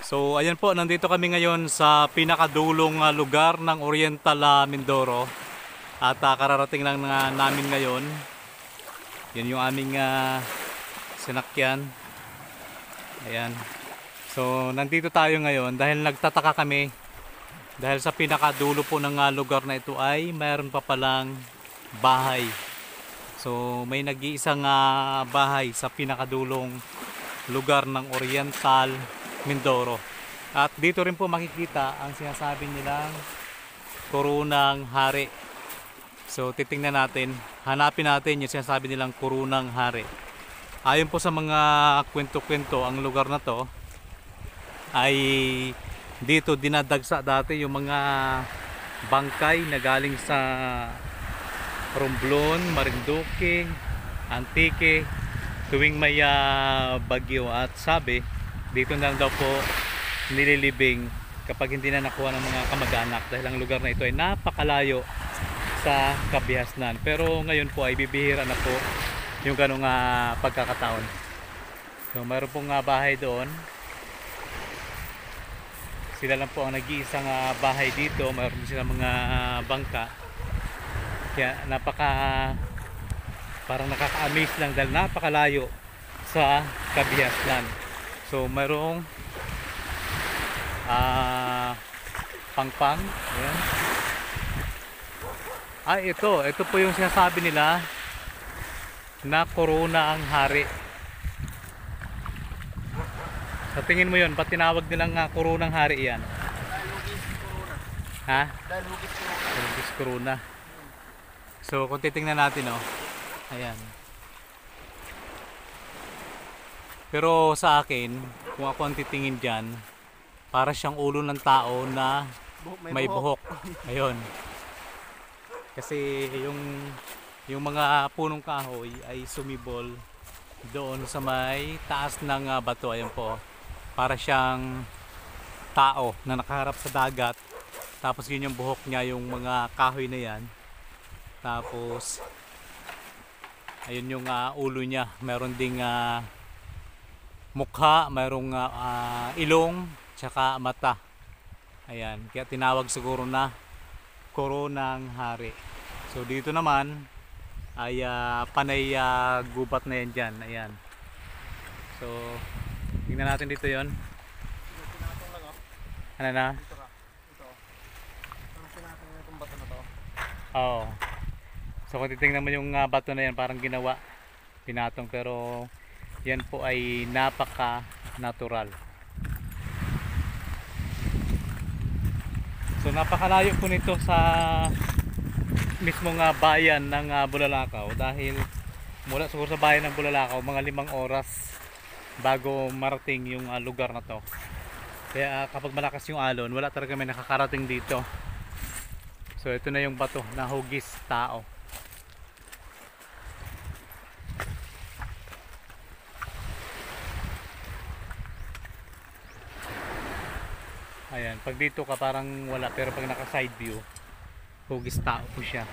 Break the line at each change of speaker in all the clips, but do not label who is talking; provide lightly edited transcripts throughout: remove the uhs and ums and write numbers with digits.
So ayan po, nandito kami ngayon sa pinakadulong lugar ng Oriental Mindoro. At kararating lang namin ngayon. Yan yung aming sinakyan. Ayan. So nandito tayo ngayon dahil nagtataka kami. Dahil sa pinakadulo po ng lugar na ito ay mayroon pa palang bahay. So may nag-iisang bahay sa pinakadulong lugar ng Oriental Mindoro. At dito rin po makikita ang sinasabi nilang Kurunang Hari. So titingnan natin, hanapin natin yung sinasabi nilang Kurunang Hari. Ayon po sa mga kwento-kwento, ang lugar na to ay dito dinadagsa dati yung mga bangkay na galing sa Romblon, Marinduque, Antique tuwing may bagyo. At sabi dito na daw po nililibing kapag hindi na nakuha ng mga kamag-anak dahil ang lugar na ito ay napakalayo sa Kabiasnan. Pero ngayon po ay bibihira na po yung ganong pagkakataon. So mayroon pong bahay doon. Sila lang po ang nag-iisang bahay dito. Mayroon din silang mga bangka. Kaya parang nakaka-amaze lang dahil napakalayo sa Kabiasnan. So mayroong pangpang. Ayan. Ito po yung sinasabi nila na Kurunang Hari. Sa tingin mo yun, ba't tinawag nilang Kurunang Hari yan?
Dahil hugis Kuruna.
Ha?
Dahil hugis Kuruna.
Hugis Kuruna. So kung titingnan natin, oh, ayan. Pero sa akin, kung ako ang titingin dyan, para siyang ulo ng tao na may buhok. Ayun. Kasi yung mga punong kahoy ay sumibol doon sa may taas ng bato. Ayun po. Para siyang tao na nakaharap sa dagat. Tapos yun yung buhok niya, yung mga kahoy na yan. Tapos ayun yung ulo niya. Meron ding mukha, mayroong ilong, tsaka mata. Ayan, kaya tinawag siguro na Kurunang Hari. So dito naman ay panay gubat na yan dyan. Ayan. So tingnan natin dito yon. Ano na?
Ito. Ang pinatong na itong bato na to.
Oo. So kung titingnan mo yung bato na yan, parang ginawa pinatong, pero yan po ay napaka natural. So napakalayo po nito sa mismong bayan ng Bulalakaw, dahil mula siguro sa bayan ng Bulalakaw mga 5 oras bago marating yung lugar na to. Kaya kapag malakas yung alon, wala talaga may nakakarating dito. So ito na yung bato na hugis tao. Ayan, pag dito ka parang wala, pero pag naka side view, hugis tao po siya.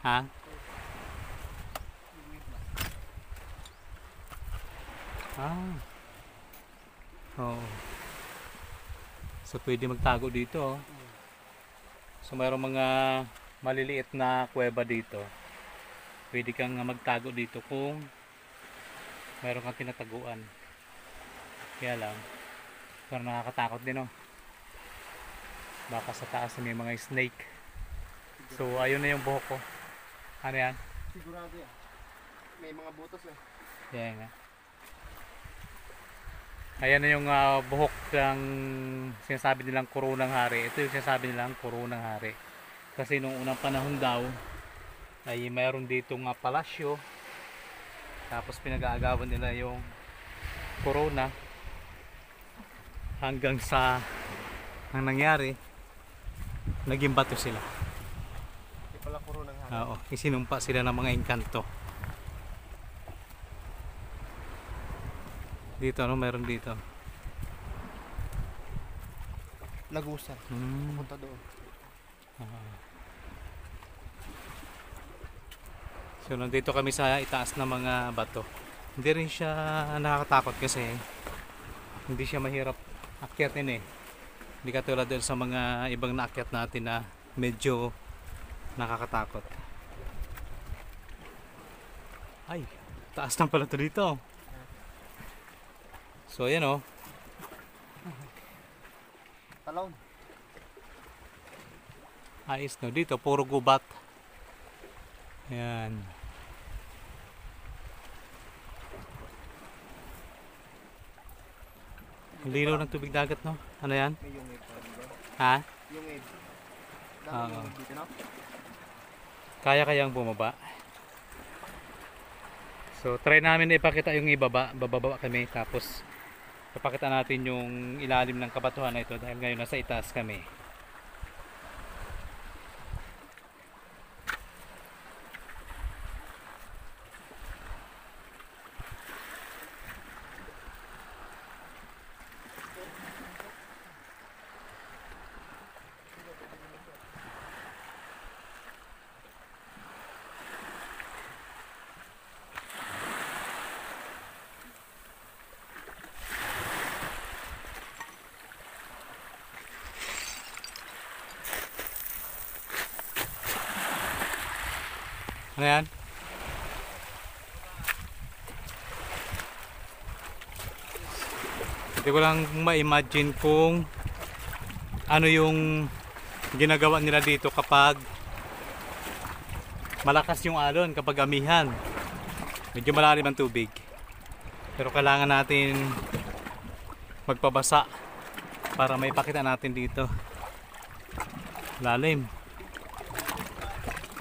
Ha? Oh. So pwede magtago dito. So mayroong mga maliliit na kuweba dito. Pwede kang magtago dito kung mayroon kang tinataguan. Kaya lang, pero nakakatakot din, oh. Baka sa taas may mga snake. So ayun na yung buhok ko. Ano yan?
Sigurado yan. May mga butas eh.
Yan nga. Ayan na yung buhok ng sinasabi nilang Kurunang Hari. Ito yung sinasabi nilang Kurunang Hari. Kasi nung unang panahon daw ay mayroon ditong palasyo. Tapos pinag-aagawan nila yung korona. Hanggang sa ang nangyari, naging bato sila.
Hindi pala Kurunang Hari.
Oo, isinumpa sila ng mga engkanto. Dito, ano meron dito?
Lagusan. Punta doon.
So nandito kami sa itaas ng mga bato. Hindi rin siya nakakatakot kasi Hindi siya mahirap akyatin eh. Hindi katulad doon sa mga ibang naakyat natin na medyo nakakatakot. Ay, taas lang pala to dito. So ayan oh.
Talong.
Ayos no, dito puro gubat. Ayan. Ang linaw ng tubig dagat no. Ano yan?
May yung ed pa dito.
Ha?
Yung ed. Dami
Oo.
yung ed dito, no?
Kaya kayang bumaba. So try namin na ipakita yung ibaba. Bababa kami tapos ipakita natin yung ilalim ng kabatuhan na ito dahil ngayon nasa itaas kami. Ano yan? Hindi ko lang ma-imagine kung ano yung ginagawa nila dito kapag malakas yung alon, kapag amihan. Medyo malalim ang tubig. Pero kailangan natin magpabasa para may pakita natin dito. Lalim.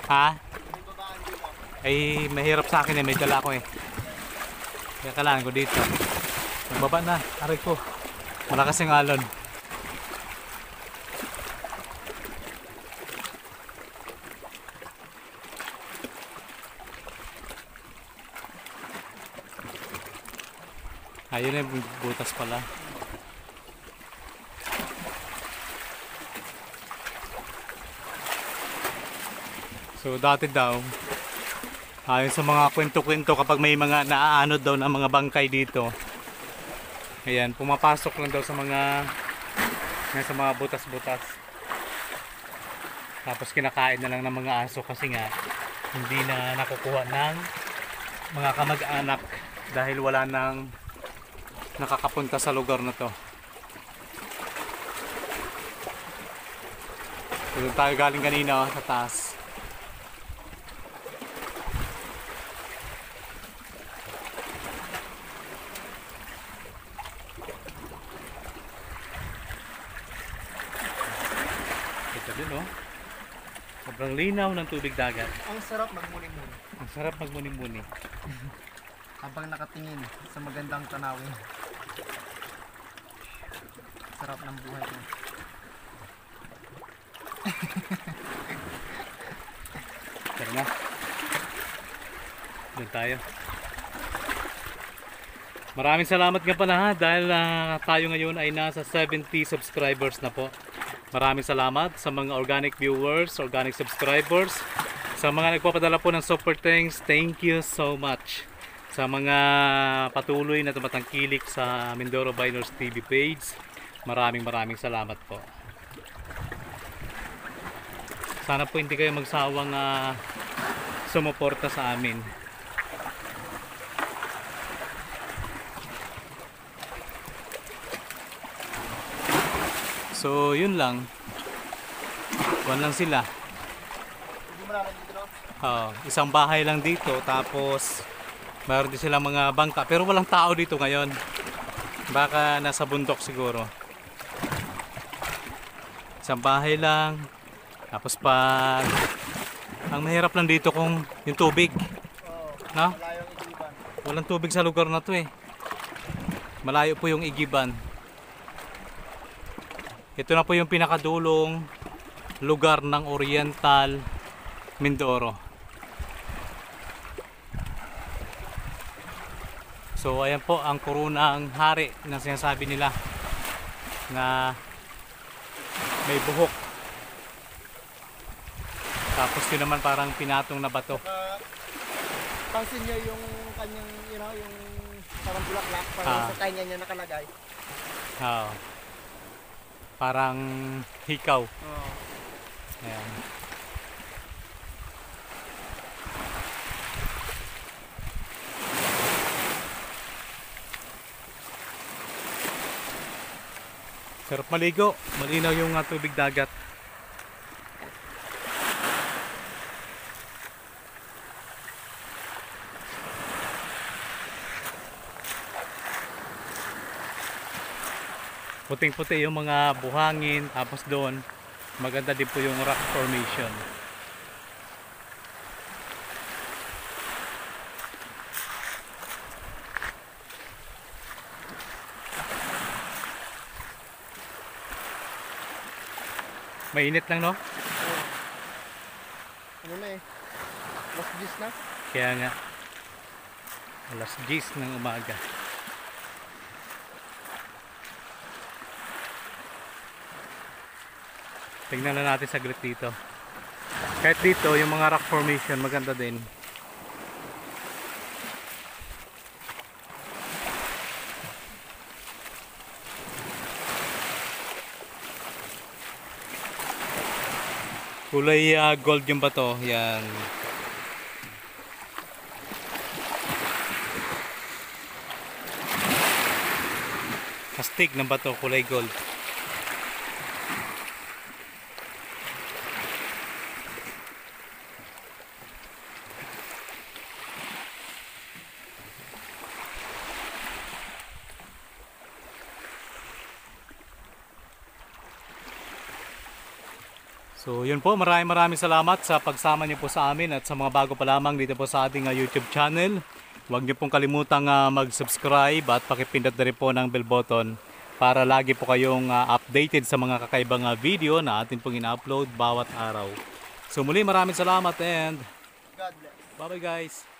Ha? Ay mahirap sa akin eh, may dala ko eh. Kaya kailangan ko dito. Magbaba na, aray ko. Malakas yung alon. Ayun na yung butas pala. So dati daw, ayon sa mga kwento-kwento, kapag may mga naaanod daw ng mga bangkay dito, ayan, pumapasok lang daw sa mga butas-butas. Tapos kinakain na lang ng mga aso kasi nga hindi na nakukuha ng mga kamag-anak dahil wala nang nakakapunta sa lugar na to. So, doon tayo galing kanina sa taas. Ito din oh. Sobrang linaw ng tubig dagat.
Ang sarap magmuni-muni.
Ang sarap magmuni-muni.
Habang nakatingin sa magandang tanawin. Sarap ng buhay ko.
Tara na. Doon tayo. Maraming salamat nga pala ha, dahil tayo ngayon ay nasa 70 subscribers na po. Maraming salamat sa mga organic viewers, organic subscribers, sa mga nagpapadala po ng super thanks. Thank you so much. Sa mga patuloy na tumatangkilik sa Mindoro Biners TV page, maraming salamat po. Sana po hindi kayo magsawang sumuporta sa amin. So yun lang. Buwan lang sila.
Hindi mo lang dito, no?
Isang bahay lang dito, tapos mayroon din silang mga bangka, pero walang tao dito ngayon. Baka nasa bundok siguro. Isang bahay lang. Tapos pag ang mahirap lang dito kung yung tubig, no?
Malayong igiban.
Walang tubig sa lugar na to eh. Malayo po yung Igiban. Ito na po yung pinakadulong lugar ng Oriental Mindoro. So ayan po ang kurunang hari na sinasabi nila na may buhok. Tapos yun naman parang pinatong na bato.
Pansin niyo yung kanyang, yung Parang bulaklak, parang
Ah.
sa kanya niya nakalagay.
Oo. Parang hikaw.
Oo.
Ayan. Sarap maligo. Malinaw yung tubig dagat. Puting-puti yung mga buhangin. Tapos doon, maganda din po yung rock formation. Mainit lang, no?
Oo. Ano na eh. Last gis na.
Kaya nga, alas 10 ng umaga. Tingnan na natin saglit dito. Kahit dito, yung mga rock formation, maganda din. Kulay gold yung bato. Yan. Astig ng bato, kulay gold. So yun po, maraming salamat sa pagsama niyo po sa amin at sa mga bago pa lamang dito po sa ating YouTube channel. Huwag niyo pong kalimutang mag-subscribe at pakipindot na rin po ng bell button para lagi po kayong updated sa mga kakaibang video na atin pong ina-upload bawat araw. So muli maraming salamat and
God bless.
bye bye guys!